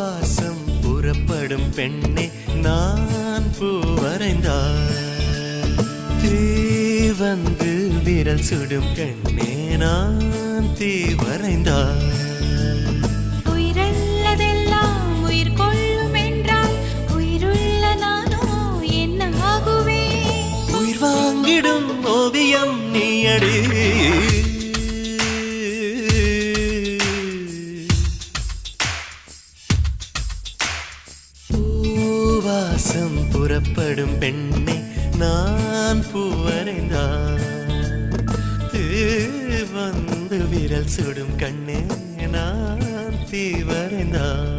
வாசம் புறப்படும் பெண்ணே நான் பூ வரைந்தார் தீ வந்து விரல் சுடும் கண்ணே நான் தீ வரைந்தார் உயிரல்லதெல்லாம் உயிர் கொள்ளும் என்றால் உயிருள்ள நானோ என்ன ஆகுவேன் உயிர் வாங்கிடும் ஓவியம் நீயடி வாசம் புறப்படும் பெண்ணே நான் பூ வரைந்தார் வந்து விரல் சுடும் கண்ணே நான் தீ வரைந்தார்